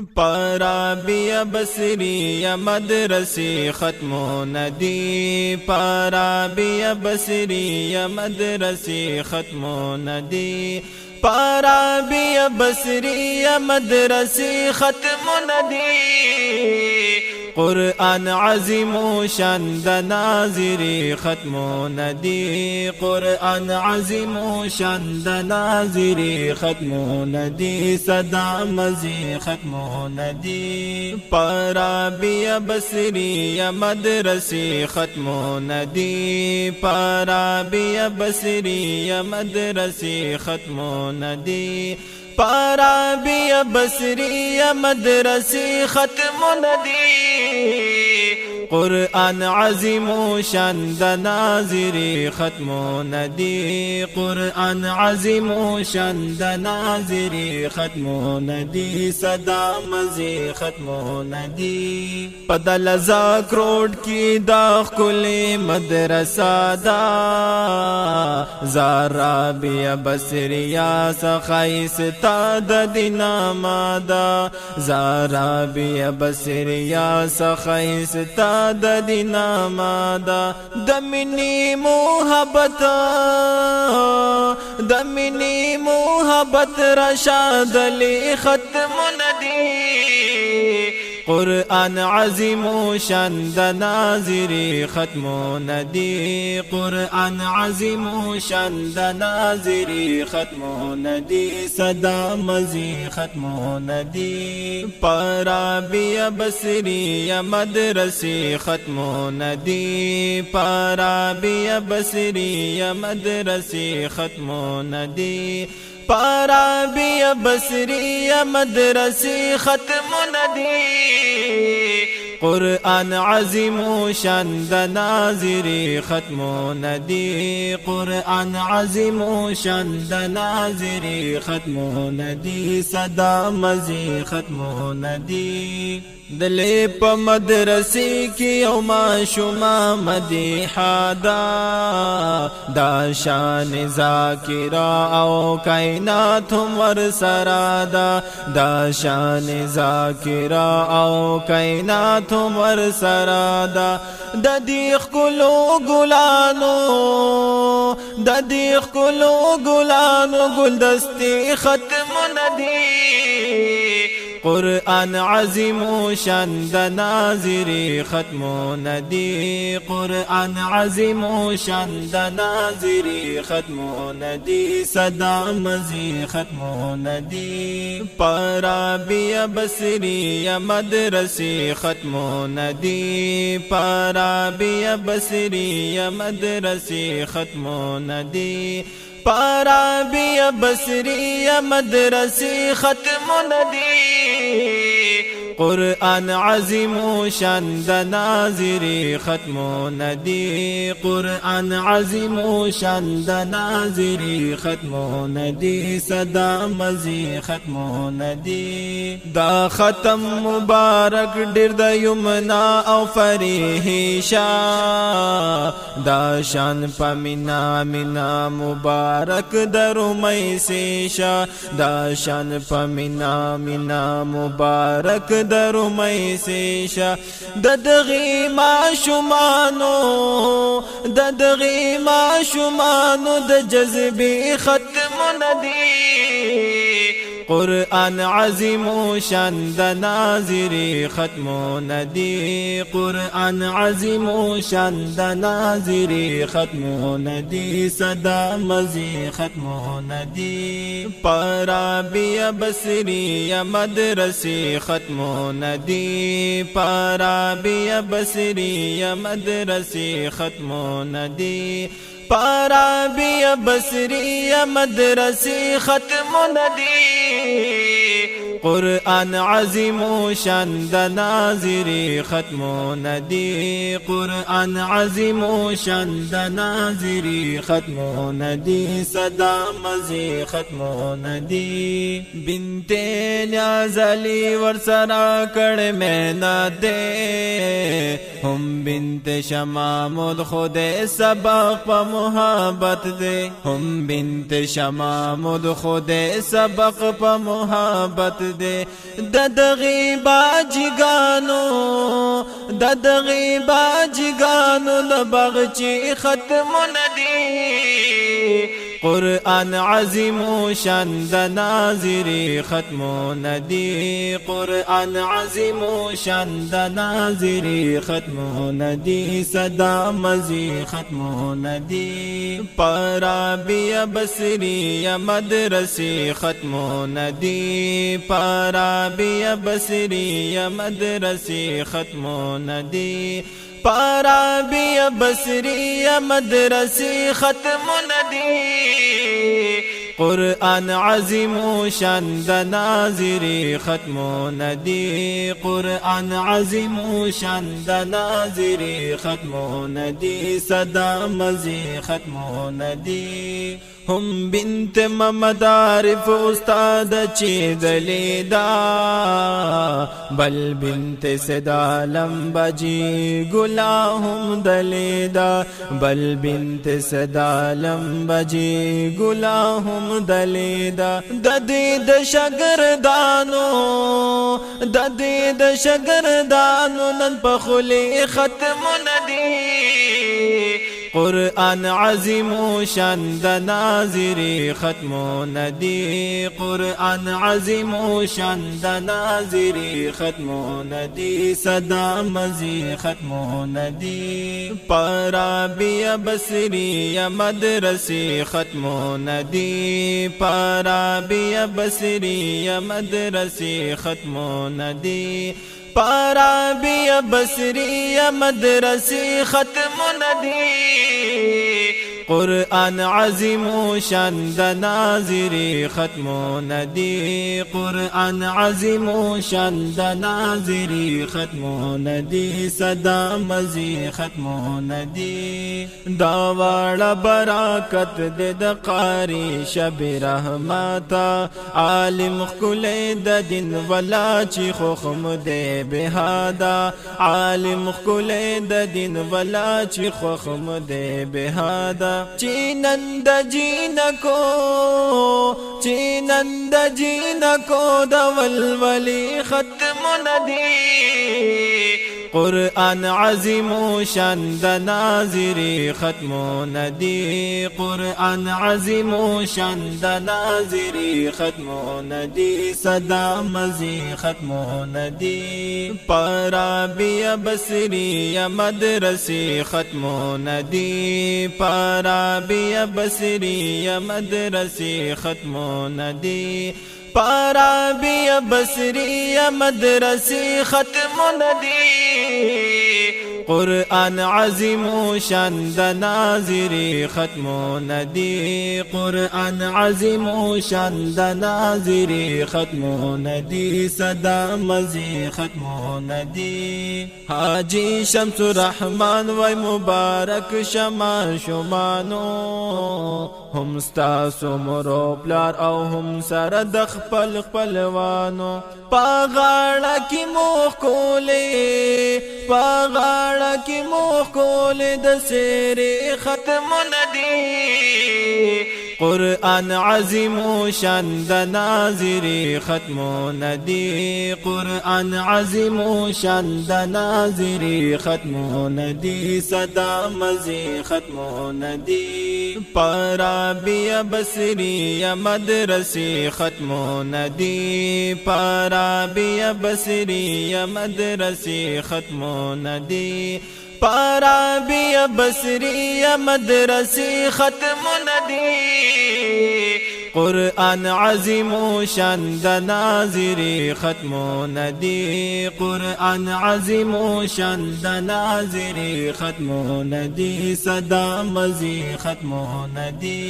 پارابیا بصری مدرسی ختم ندی پارابیا بصری مدرسی ختم ندی پارابیا بصری مدرسی ختم ندی قرآن عظیم و شان ناظری ختم ندی قرآن عظیم و شان ناظری ختم ندی صدا مزی ختم ندی پارابیا بصری مدرسی ختم ندی پارابیا بصری مدرسی ختم ندی پارابیا بصری مدرسی ختم ندی قرآن عظیم و شان ناظری ختم ندی قرآن عظیم و شان ناظری ختم ندی صدا مزی ختم ندی پدل زاکروٹ کی داخ کلی مدرسہ دا زارابیا بصریا سخائیس تاد دینا مادا زارابیا بصریا سخائیس تاد دینا مادا دمینی محبت رشاد لی ختم ندی قرآن عظیم و شان ناظری ختم ندی قرآن عظیم و شان ناظری ختم ندی صدا مزی ختم ندی پارابیا بصری مدرسی ختم ندی پارابیا بصری مدرسی ختم ندی پارابیا بصری مدرسی ختم ندی قرآن عظیم و شان ناظری ختم ندی قرآن عظیم و شان ناظری ختم ندی صدا مزی ختم ندی دلی پا مدرسی کی او ماشوما مدیحا دا شان ذاکرا او کائنات هم ورسرا دا شان ذاکرا او کائنات هم ورسرا دا دیخ کلو گلانو گلدستی ختم ندی قرآن عظیم و شان ناظری ختم ندی قرآن عظیم و شان ناظری ختم ندی صدا مزی ختم ندی پارابیا بصری مدرسی ختم ندی پارابیا بصری مدرسی ختم ندی پارابیا بصری مدرسی ختم ندی قرآن عظیم و شان ناظری ختم ندی قرآن عظیم و شان ناظری ختم ندی صدا مزی ختم ندی دا ختم مبارک ډیر د یمنا او فریحشا دا شان پمینا مینا مبارک درو میسیشا دا شان پمینا مینا مبارک درو میسیشا ددغی ما شمانو د جذبی ختم ندی قرآن عظیم و شان ناظری ختم ندی قرآن عظیم و شان ناظری ختم ندی صدا مزی ختم ندی پارابیا بصری مدرسی ختم ندی پارابیا بصری مدرسی ختم ندی پارابیا بصری مدرسی ختم ندی قرآن عظیم و شان ناظری ختم ندی قرآن عظیم و شان ناظری ختم ندی صدا مزی ختم ندی بنت نیاز علی ورسرا کڑ میں نہ دے ہم بنت شمامد خود سبق پا محبت دے ہم بنت شمامد خود سبق پا محبت دے ددغی باجگانو ددغی باجگانو لبغچی ختم ندی قرآن عظیم و شان د ناظری ختم ندی قرآن عظیم و شان د ناظری ختم ندی صدا مزی ختم ندی پارابی بصری مدرسی ختم ندی پارابی بصری مدرسی ختم ندی پارابی بصری مدرسی ختم ندی قرآن عظیم و شان د ناظری ختم ندی قرآن عظیم و شان د ناظری ختم ندی صدا مزی ختم ندی هم بنت محمد عارف استاد چی دلیدا بل بنت سید عالم بجی گلا هم دلیدا بل بنت سید عالم بجی گلا هم دلیدا ددید شگردانو ددید شگردانو نن پخلی ختم ندی قرآن عظیم و شان د ناظری ختم ندی قرآن عظیم و شان د ناظری ختم ندی صدا مزی ختم ندی پارابی بصری مدرسی ختم ندی پارابی بصری مدرسی ختم ندی پارابی بصری مدرسی ختم ندی قرآن عظیم و شان د ناظری ختم ندی قرآن عظیم و شان د ناظری ختم ندی صدا مزی ختم ندی دا واړه برکت د قاری شب رحمتا عالم خله د دین ولا چی خوخم دے بهادا عالم خله د دین ولا چی خوخم دے بهادا چینند جینکو چینند جینکو د ولولی ختم ندی قرآن عظیم و شان د ناظری ختم ندی قرآن عظیم و شان د ناظری ختم ندی صدا مزی ختم ندی پارابی بصری مدرسی ختم ندی پارابی بصری مدرسی ختم ندی پارابی بصری مدرسی ختم ندی قرآن عظیم و شان د ناظری ختم ندی قرآن عظیم و شان د ناظری ختم ندی صدا مزی ختم ندی حاجی شمس الرحمن وای مبارک شما شمانو هم ستاسو مرو پلار او هم سره د خپل خپلوانو پاغاړه کی موخ کولې پاغاړه کی موخ کولې د سری ختم ندی قرآن عظیم و شان د ناظری ختم ندی قرآن عظیم و شان د ناظری ختم ندی صدا مزی ختم ندی پارابی بصری مدرسی ختم ندی پارابی بصری مدرسی ختم ندی پارابی بصری مدرسی ختم ندی قرآن عظیم و شان د ناظری ختم ندی قرآن عظیم و شان د ناظری ختم ندی صدا مزی ختم ندی